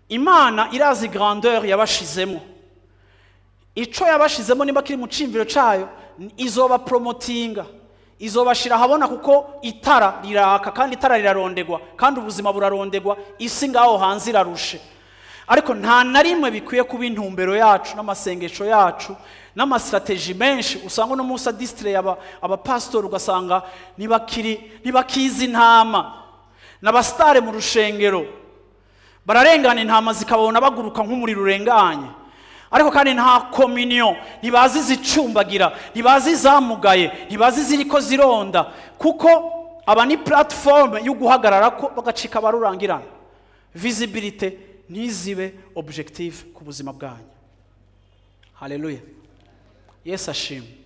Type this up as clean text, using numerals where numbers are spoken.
Imana irazi grandeur yabashizemo. Ico yabashizemo niba kiri mu cimviro cayo izoba promotinga. Izobashira habona kuko itara riraka kandi itara rirarondegwa kandi ubuzima burarondegwa isi ngaho hanze irarushe. Ariko nta na rimwe bikwiye kuba intumbero yacu n'amasengesho yacu n'amastrategy menshi usanga no musa district abapastor ugasanga nibakizi intama n'abastare mu rushengero bararengana intama zikabona baguruka nk'umuriro urenganye. Ariko kandi nta communion, ntibazi zicumbagira, ntibazi zamugaye, ntibazi ziriko zironda kuko aba ni platform yo guhagarara ko bagacika barurangirana. Visibility ntizibe objective ku buzima bwanyu. Haleluya. Yesu ashimwe.